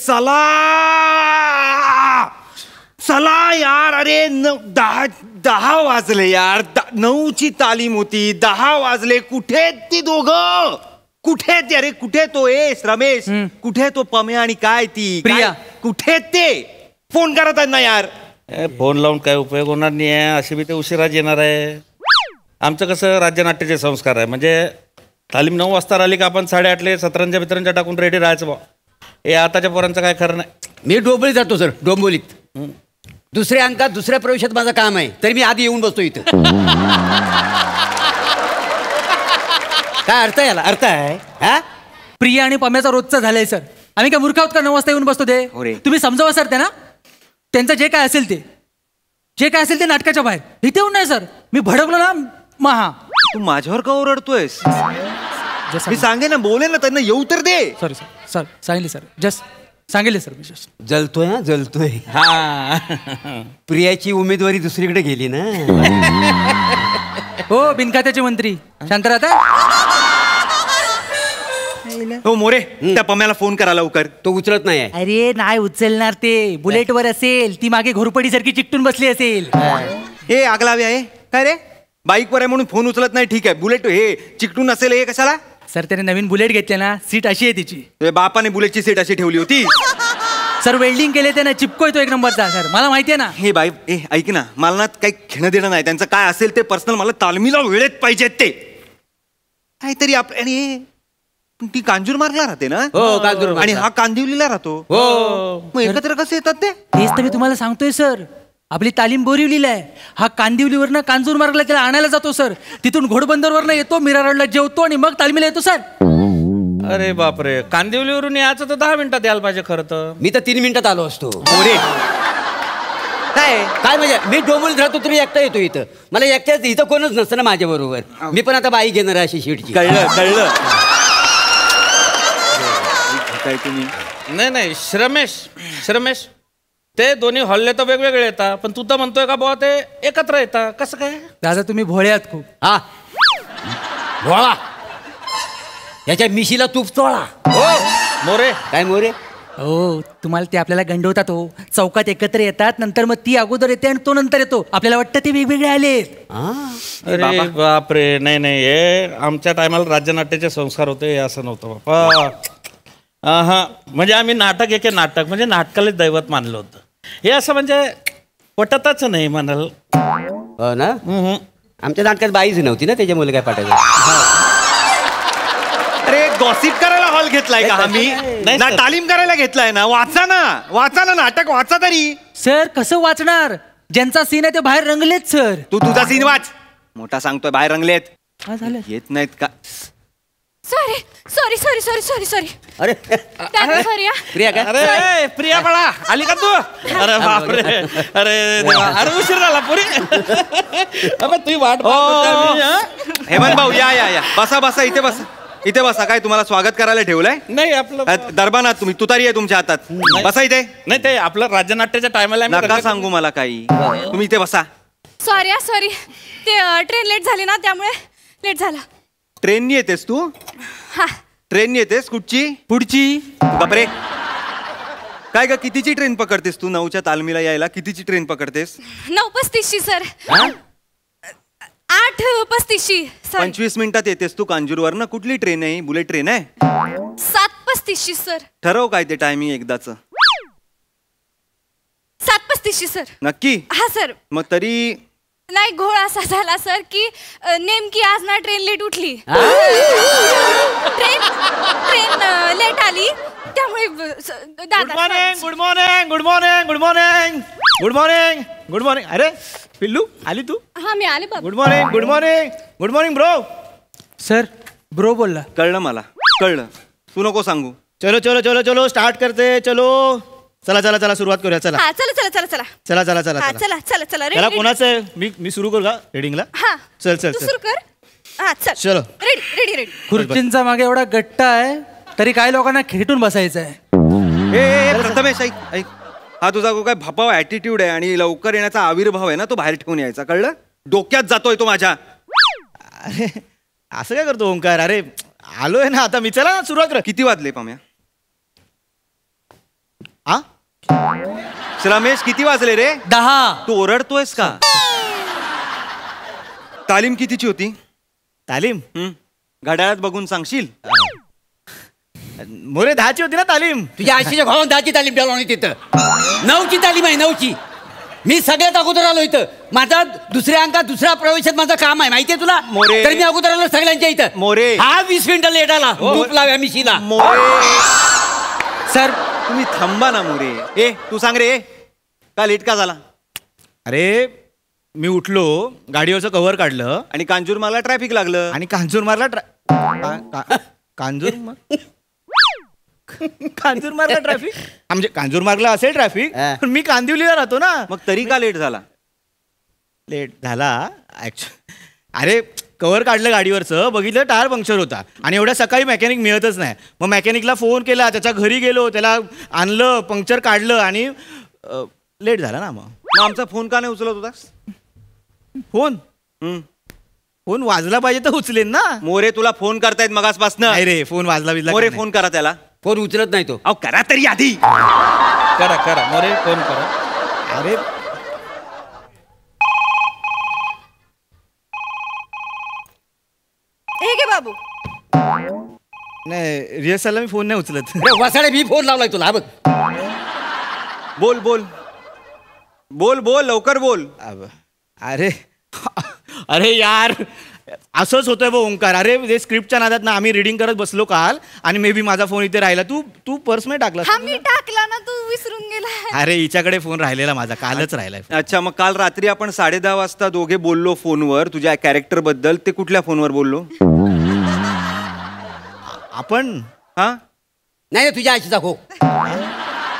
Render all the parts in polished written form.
चला चला यार. अरे 10 वाजले यार. 9ची तालीम होती. 10 वाजले. कुठे ती दोघं? कुठे ते? अरे कुठे तो रमेश? कुठे तो पम्या आणि काय ती प्रिया? कुठे ते? फोन करत आहेत ना यार. फोन लावून काय उपयोग होणार नाही आहे. अशी बी ते उशिराच येणार आहे. आमचं कसं राज्यनाट्याचे संस्कार आहे. म्हणजे तालीम 9 वाजता राहिली का आपण 8:30 सतरंजा बितरंजा टाकून रेडी राहायचं बा. हे आताच्या पोरांचं काय खरं नाही. मी डोंबोलीत जातो सर. डोंबोलीत दुसऱ्या अंकात दुसऱ्या प्रवेशात माझं काम आहे. तरी मी आधी येऊन बसतो इथं. काय अर्थ आहे याला? अर्थ आहे हा? प्रिया आणि पम्याचा रोजचा झालाय सर. आम्ही काय मूर्ख आहोत का 9 वाजता येऊन बसतो ते? तुम्ही समजावा सर त्यांना. त्यांचं जे काय असेल ते नाटकाच्या बाहेर. इथे येऊन नाही सर. मी भडकलो ना महा. तू माझ्यावर का ओरडतोयस? मी सांगे ना, बोले ना त्यांना येऊ तर दे. सॉरी सर सांगितले सर. जस्ट सांगितले सर. मी जस्ट जलतोय हा जलतोय. हा प्रियाची उमेदवारी दुसरीकडे गेली ना. हो बिनखात्याचे मंत्री शांतरात. हो मोरे, त्या पम्याला फोन करा लवकर. तो उचलत नाही. अरे नाही उचलणार ते. बुलेटवर असेल. ती मागे घोरपडी सारखी चिकटून बसली असेल. हे आगलावी आहे काय रे? बाईकवर आहे म्हणून फोन उचलत नाही. ठीक आहे. बुलेट हे चिकटून असेल. हे कशाला? सर त्याने नवीन बुलेट घेतले ना. सीट अशी आहे तिची. बापाने बुलेटची सीट अशी ठेवली होती. सर वेल्डिंग केले त्याने. चिपको येतो 1 नंबरचा सर. मला माहितीये ना. हे बाई ऐक ना, मला ना काही घेणं देणं नाही. त्यांचं काय असेल ते पर्सनल. मला तालमीला वेळेत पाहिजेत ते. काहीतरी आणि ती कांजूर मार्गला राहते ना. हो कांजूर. आणि हा कांदिवलीला राहतो. हो मग एकत्र कसे येतात ते? तेच तर मी तुम्हाला सांगतोय सर. आपली तालीम बोरिवलीला आहे. हा कांदिवलीवरनं कांजूर मार्गला त्याला आणायला जातो सर. तिथून घोडबंदरवरनं येतो. मीरा रोडला जेवतो आणि मग तालमीला येतो सर. अरे बापरे. कांदिवलीवरून यायचं तर 10 मिनिटात यायला पाहिजे खरं तर. मी तर 3 मिनिटात आलो असतो. मोरे काय म्हणजे मी डोंबोलीत राहतो तरी एकटा येतो इथं. मला एकट्याच इथं कोणच नसतं ना माझ्या बरोबर. मी पण आता बाई घेणार आहे अशी शीटची. कळलं काय तुम्ही? नाही श्रमेश ते दोन्ही हॉलले तर वेगवेगळे येतात. पण तू तर म्हणतोय का बुवा ते एकत्र येतात. कसं काय? दादा तुम्ही भोळे आहात खूप. हा भोळा. याच्या मिशीला तूप चोळा. हो मोरे. काय मोरे? हो तुम्हाला ते आपल्याला गंडवतात. हो चौकात एकत्र येतात. नंतर मग ती अगोदर येते आणि तो नंतर येतो. आपल्याला वाटतं ते वेगवेगळे आलेत. अरे बापरे. नाही हे आमच्या टायमाला राज्यनाट्याचे संस्कार होते. असं नव्हतं बापा. हा म्हणजे आम्ही नाटक म्हणजे नाटकाला दैवत मानलं होतं. हे असं म्हणजे पटतच नाही म्हणाल. हो ना. आमच्या नाटकात बाईच नव्हती ना त्याच्यामुळे काय पाठायचं. अरे गॉसिप करायला हॉल घेतलाय का आम्ही? ना तालीम करायला घेतलाय ना. वाचा ना नाटक वाचा तरी. सर कसं वाचणार? ज्यांचा सीन आहे ते बाहेर रंगलेत सर. तू तुझा सीन वाच. मोठा सांगतोय बाहेर रंगलेत. काय झालं? येत नाहीत का? सॉरी. अरे प्रिया काय? अरे प्रिया बाळा आली का तू? अरे बापरे. अरे देवा. अरे उशीर झाला पुरी. अबे तुझी वाट हेमंत भाऊ या बसा इथे बसा. काय तुम्हाला स्वागत करायला ठेवलंय? नाही आपलं दरबानात तुम्ही तुतारी आहे तुमच्या हातात. बसा इथे. नाही ते आपलं राज्यनाट्याच्या टायमाला नका सांगू मला काही. तुम्ही इथे बसा. सॉरी ते ट्रेन लेट झाली ना त्यामुळे लेट झाला. ट्रेननी येतेस तू? हा ट्रेननी येतेस? कुठची? पुढची. बापरे. काय ग कितीची ट्रेन पकडतेस तू? 9च्या तालमीला यायला कितीची ट्रेन पकडतेस? 9:35 सर. 8:35. 25 मिनिटात येतेस तू कांजूरवर ना. कुठली ट्रेन आहे? बुलेट ट्रेन आहे? 7:35 सर. ठरव काय ते टायमिंग एकदाच. 7:35 सर. नक्की? हा सर. मग तरी नाही घोळ असा झाला सर की नेमकी आज ना ट्रेन लेट उठली. ट्रेन लेट आली त्यामुळे गुड मॉर्निंग. अरे पिल्लू आली तू? हा मी आले बाबा. Good morning bro. Sir bro बोलला. कळलं मला. तू नको सांगू. चलो स्टार्ट करते. चलो चला सुरुवात करूया. चला हा चला. चला त्याला कोणाचं आहे? मी सुरू करू का रीडिंगला? हा चल सुरू कर. हा चलो. रेडी. खुर्चींचा मागे एवढा गट्टा आहे तरी काही लोकांना खेटून बसायचं आहे. प्रथमेश ऐक. हा तुझा काय भपाव ऍटिट्यूड आहे आणि लवकर येण्याचा आविर्भाव आहे ना, तो बाहेर ठेवून यायचा. कळलं? डोक्यात जातोय तो माझ्या. अरे असं काय करतो ओंकार? अरे आलोय ना आता मी. चला सुरुवात कर. किती वाजले पाम्या? आ रमेश किती वाजले रे? 10. तू ओरडतोयस का? तालीम कितीची होती? तालीम घड्याळात बघून सांगशील? मोरे 10ची होती ना तालीम. तुझ्या आशीच्या भावानं 10ची तालीम द्यायला नाही तिथं. 9ची तालीम आहे 9ची. मी सगळ्यात अगोदर आलो इथं. माझा दुसऱ्या अंकात दुसऱ्या प्रवेशात माझं काम आहे माहितीये तुला. मोरे. तर मी अगोदर आलो सगळ्यांच्या इथं. मोरे. हा 20 मिनिटं लेट आला. तूप लाव्या मिशीला. सर तुम्ही थांबा ना मोरे. ए तू सांग रे, का लेट का झाला? अरे मी उठलो, गाडीवरचं कव्हर काढलं आणि कांजूरमार्गला ट्रॅफिक लागलं. आणि कांजूरमार्गला कांजूरमार्गला ट्रॅफिक म्हणजे कांजूरमार्गला असेल ट्रॅफिक, पण मी कांदिवलीला राहतो ना. मग तरी का लेट झाला? लेट झाला ऍक्च्युअली. अरे कव्हर काढलं गाडीवरचं, बघितलं टायर पंक्चर होता आणि एवढ्या सकाळी मेकॅनिक मिळतच नाही. मग मेकॅनिकला फोन केला, त्याच्या घरी गेलो, त्याला आणलं, पंक्चर काढलं आणि लेट झाला ना. मग आमचा फोन का नाही उचलत होतास? फोन फोन वाजला पाहिजे तर उचलेन ना. मोरे तुला फोन करतायत मगासपासनं. नाही रे, फोन वाजला बिजला मोरे काय फोन करा त्याला. फोन उचलत नाही तो. अहो करा तरी आधी. करा मोरे फोन करा. नाही. अरे हे घे बाबू. नाही, रिहर्सलला मी फोन नाही उचलत. वसाडे मी फोन लावलाय तुला. हा बघ. बोल बोल बोल बोल लवकर बोल. अरे अरे यार, असंच होतंय बघ ओंकार. अरे ते स्क्रिप्टच्या नादात ना आम्ही रिडिंग करत बसलो काल आणि मे बी माझा फोन इथे राहिला. तू पर्स मध्ये टाकला. हा मी टाकला ना, तू विसरून गेला. अरे हिच्याकडे फोन राहिलेला माझा, कालच राहिलाय. अच्छा, मग काल रात्री आपण 10:30 वाजता दोघे बोललो फोनवर तुझ्या कॅरेक्टर बद्दल. ते कुठल्या फोनवर बोललो आपण? हा नाही तुझ्या आशीचा हो.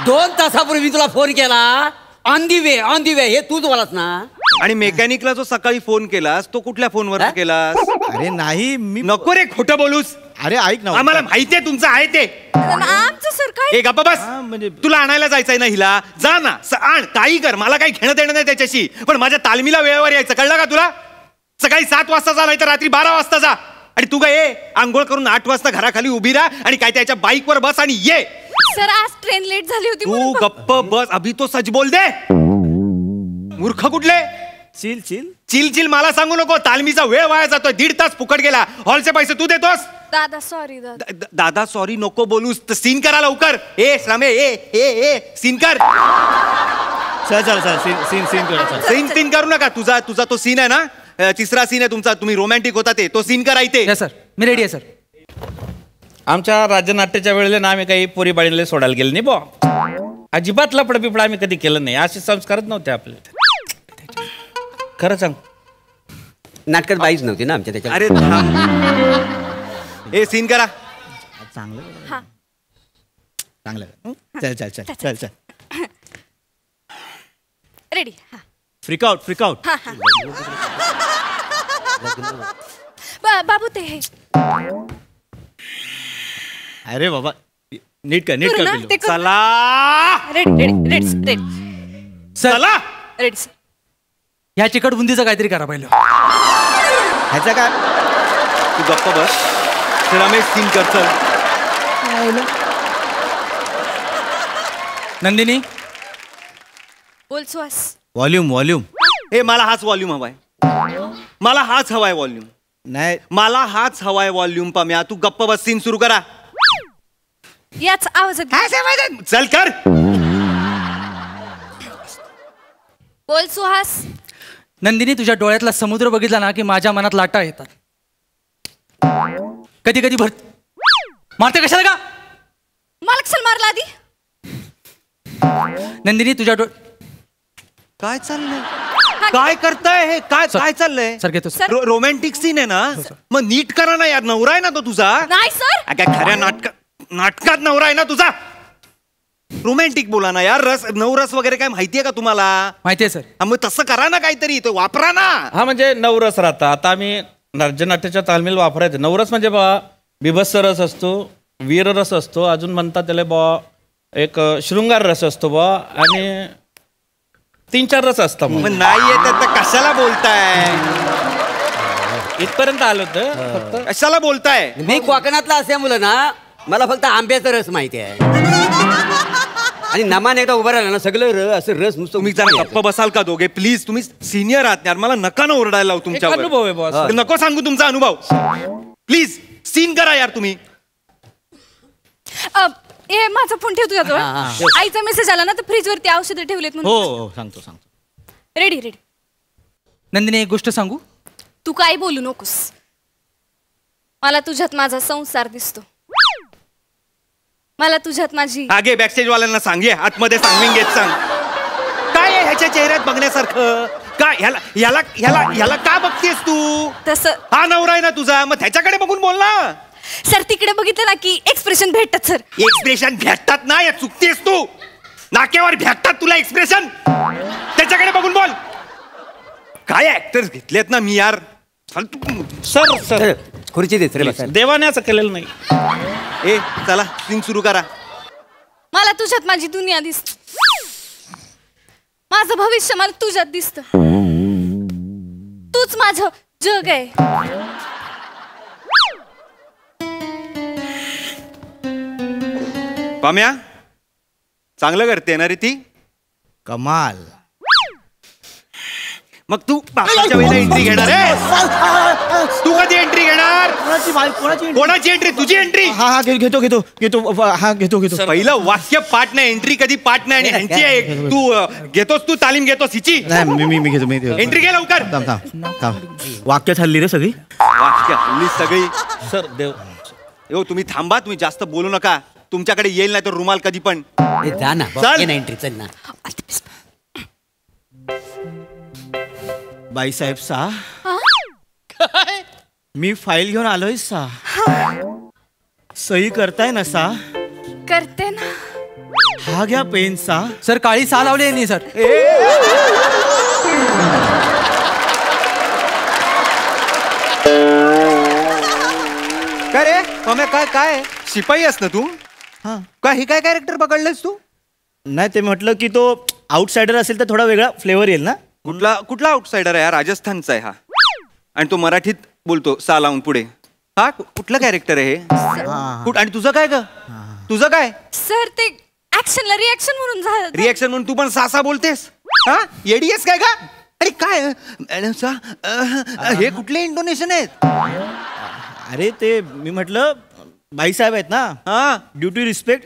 2 तासापूर्वी मी तुला फोन केला. ऑन दी वे हे तूच बोलास ना. आणि मेकॅनिकला जो सकाळी फोन केलास तो कुठल्या फोनवर केलास? अरे नाही, मी नको रे खोटं बोलूस. अरे ऐक ना, आम्हाला माहितीये तुमचं आहे ते. आमचं सर काय? ए गप्पा बस. म्हणजे तुला आणायला जायचंय ना हिला, जा ना आण, काही कर, मला काही घेणं देणं नाही त्याच्याशी. पण माझ्या तालमीला वेळेवर यायचं, कळलं का तुला? सकाळी 7 वाजता जा, नाही तर रात्री 12 वाजता जा. आणि तू काय ये आंघोळ करून 8 वाजता घराखाली उभी राहा आणि काय त्याच्या बाईकवर बस आणि ये. सर आज ट्रेन लेट झाली होती तू म्हणून. गप्प बस. अभि तो सच बोल दे. मूर्ख कुठले? चिल चिल चिल चिल मला सांगू नको. तालमीचा वेळ वाया जातोय. 1.5 तास फुकट गेला. हॉलचे पैसे तू देतोस. दादा सॉरी दादा. दादा सॉरी नको बोलूस. तर सीन करा लवकर. ए श्रामे ए सीन कर. चल चल चल सीन कर. सीन करू नका. तुझा तो सीन आहे ना, 3रा सीन आहे तुमचा, तुम्ही रोमॅन्टिक होता ते, तो सीन करा इथे. सर मी रेडी आहे सर. आमच्या राज्यनाट्याच्या वेळेला ना आम्ही काही पोरी बाळीला सोडायला गेलो नाही बा. अजिबात लपड बिपड आम्ही कधी केलं नाही. असे संस्कारच नव्हते आपले. खरं सांग. नाटकात बाईच नव्हती ना आमच्या त्याच्या. अरे ए सीन करा. चांगलं हा. चांगलं. चल चल चल चल चल. रेडी. हा फ्रिक आउट. हा हा. बाबू ते हे अरे बाबा, नीट कर करू ना? पिल्लू. ते करू. चला रेडी. सर चला. रेडी. ह्या चिकट बुंदीचं काहीतरी करा पहिलं. ह्याचा काय? तू गप्प बस. रमेश सीन कर. चल. नंदिनी बोल सुहास. व्हॉल्यूम ए मला हाच व्हॉल्यूम हवाय. मला हाच हवाय व्हॉल्यूम. नाही, मला हाच हवाय व्हॉल्यूम. पम्या तू गप्प बस. सीन सुरू करा. याच आवाजात चल कर. बोल सुहास. नंदिनी तुझ्या डोळ्यातला समुद्र बघितला ना की माझ्या मनात लाटा येतात. कधी कधी मारते कशाला का? मला कशाला मारला आधी? नंदिनी तुझ्या काय चाललंय? काय करताय हे? काय चाललंय? सर घेतो सर. रोमॅन्टिक सीन आहे ना, मग नीट करा ना यार. नवरा आहे ना तो तुझा. नाही सर. काय खऱ्या नाटकात नवरा आहे ना तुझा. रोमॅन्टिक बोला ना यार. नवरस वगैरे काय माहितीये का तुम्हाला? माहितीये सर. मग तसं करा ना काहीतरी. तो वापरा ना. हा म्हणजे नवरस राहता. आता आम्ही राज्यनाट्याच्या तालमीला वापरायचं. नवरस म्हणजे बा बिभत्स रस असतो, वीर रस असतो, अजून म्हणतात त्याला बा एक शृंगार रस असतो बा, आणि 3-4 रस असतात. मग नाही येत तर कशाला बोलताय? इथपर्यंत आलो होतं फक्त. कशाला बोलताय? मी कोकणातला असल्यामुळं ना मला फक्त आंब्याचा रस माहिती आहे. आणि नमान एकदा उभा राहिला ना सगळं असं रस नुसतं तुम्ही जरा गप्प बसाल का दोघे प्लीज. तुम्ही सिनियर आहात यार, मला नका ना ओरडायला लावू तुमच्यावर. अनुभव आहे boss. नको सांगू तुमचा अनुभव. प्लीज सीन करा यार तुम्ही. हे माझा फोन ठेव तुझ्याजवळ. आईचा मेसेज आला ना तर फ्रीज वरती औषधं ठेवलेत हो म्हणून. हो सांगतो. Ready ready. नंदिनी एक गोष्ट सांगू. तू काय बोलू नकोस. मला तुझ्यात माझा संसार दिसतो. मला तुझ्यात माझी आगे बॅकस्टेज वाल्यांना सांग, ये आतमध्ये सांग, विंगेत सांग. काय आहे ह्याच्या चेहऱ्यात बघण्यासारखं? काय ह्याला ह्याला ह्याला ह्याला का बघतेस तू? तसं हा नवरा आहे ना तुझा, मग त्याच्याकडे बघून बोल ना. सर तिकडे बघितलं ना की एक्सप्रेशन भेटतात सर. एक्सप्रेशन भेटतात ना, या चुकतेस तू. नाक्यावर भेटतात तुला एक्सप्रेशन, त्याच्याकडे बघून बोल. काय ऍक्टर्स घेतलेत ना मी यार. सर सर खुर्ची देत रे बसा. देवाने असं केलेलं नाही. ए चला सीन सुरू करा. मला तुझ्यात माझी दुनिया दिसते. माझं भविष्य मला तुझ्यात दिसत. तूच माझं जग आहे. पाम्या चांगलं करते ना रे ती. कमाल. मग तू बापाच्या वेळेला एंट्री घेणार आहे? तू कधी एंट्री घेणार? कोणाची एंट्री? तुझी एंट्री. हा घेतो. पहिलं वाक्य पाठ नाही, एंट्री कधी पाठ नाही. आणि ह्यांची आहे तू घेतोस, तू तालीम घेतोस हिची. मी घेतो एंट्री घे लवकर. वाक्य हल्ली रे सगळी. वाक्य हल्ली सगळी. सर देव हो तुम्ही थांबा, तुम्ही जास्त बोलू नका. तुमच्याकडे येईल नाही तर रुमाल कधी पण. जा ना चल. एंट्री चल ना. बाईसाहेब सा मी फाईल घेऊन आलोय सा. सही करताय ना सा? करते ना. हा घ्या पेन सा. सर काळी सा लावली आहे सर. काय रे पम्या, काय काय शिपाई आहेस ना तू? हा काय हे काय कॅरेक्टर पकडलंस तू? नाही ते म्हटलं की तो आउटसाइडर असेल तर थोडा वेगळा फ्लेवर येईल ना. कुठला आउटसाइडर आहे? हा राजस्थानचा आहे हा, आणि तो मराठीत बोलतो सा लावून पुढे. हा कुठलं कॅरेक्टर आहे हे? आणि तुझं काय ग? तुझं काय सर ते ऍक्शनला रिॲक्शन म्हणून झालं. रिएक्शन म्हणून तू पण सासा बोलतेस? हा येडीएस काय का? अरे काय हे कुठले इंटोनेशन आहेत? अरे ते मी म्हटलं बाईसाहेब आहेत ना. हा ड्युटी रिस्पेक्ट.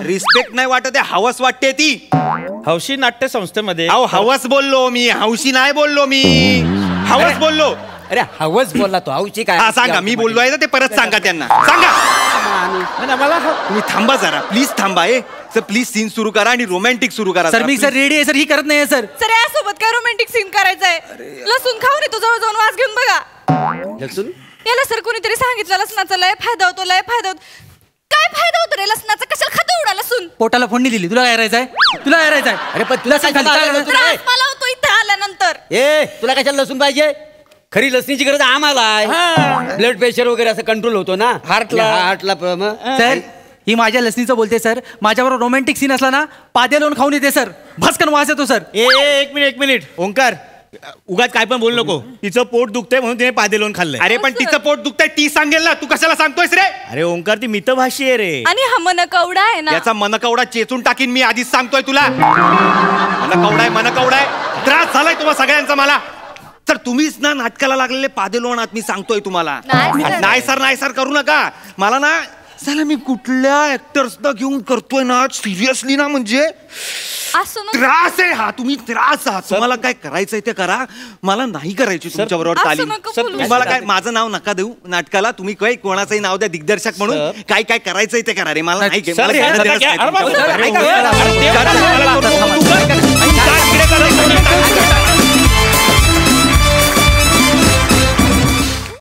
रिस्पेक्ट नाही वाटत आहे, हवस वाटते ती. हौशी नाट्य संस्थेमध्ये अहो हवस बोललो मी, हौशी नाही बोललो मी, हवस बोललो. अरे हवस बोलला तो हौशी काय. हा सांगा, मी बोललो आहे ना ते परत सांगा त्यांना, सांगा. मला तुम्ही थांबा जरा, प्लीज थांबा. सर प्लीज सीन सुरू करा आणि रोमॅन्टिक सुरू करा. सर मी सर रेडी आहे सर. ही करत नाही सर. सर यासोबत काय रोमॅन्टिक सीन करायचंय? लसूण खाऊन येतो, जवळ जाऊन वास घेऊन बघा. लसूण याला सर कोणीतरी सांगितलं लसणाचा लय फायदा होतो, लय फायदा होतो. काय फायदा होतो रे लसणाचा? कशाला खातो एवढा लसूण? पोटाला फोडणी दिली. तुला काय करायचंय? तुला काय करायचंय? अरे पण तुला लसूण खाली काय करायचं? त्रास मला होतो इथं आल्यानंतर. तुला कशाला लसूण पाहिजे? खरी लसणीची गरज आम्हाला आहे. ब्लड प्रेशर वगैरे असं कंट्रोल होतो ना हार्टला. सर ही माझ्या लसणीचं बोलते सर. माझ्याबरोबर रोमॅन्टिक सीन असला ना पाद्या लावून खाऊन येते सर. भस्कन वास येतो सर. एक मिनिट ओंकार, उगाच काय पण बोलू नको. तिचं पोट दुखतंय म्हणून तिने पादे लावून खाल्लंय. अरे पण तिचं पोट दुखतंय ती सांगेल ना, तू कशाला सांगतोयस रे? अरे ओंकार ती मितभाषी आहे रे. आणि हा मनकवडा आहे ना, याचा मनकवडा चेचून टाकीन मी, आधीच सांगतोय तुला. मनकवडा आहे. त्रास झालाय तुम्हाला सगळ्यांचा मला. तर तुम्हीच ना नाटकाला लागलेले पादे लोण आहात, मी सांगतोय तुम्हाला. नाही सर करू नका. मला ना चला मी कुठल्या ऍक्टर्सना घेऊन करतोय ना सिरियसली ना, म्हणजे असं नको. त्रास आहे हा. तुम्ही त्रास आहात. तुम्हाला काय करायचंय ते करा, मला नाही करायची तुमच्या बरोबर असं तालीम. नको बोलू. तुम्हाला काय माझं नाव नका देऊ नाटकाला. तुम्ही काय कोणाचंही नाव द्या दिग्दर्शक म्हणून. काय काय करायचंय ते करा रे. मला नाही सर, मला हे घेणं नका देणंच घ्या. नाही. अरे बाबा, ऐका, अरे ऐका, देवा, ऐका, अरे देवा, ऐका, अरे ऐका, देवा, ऐका,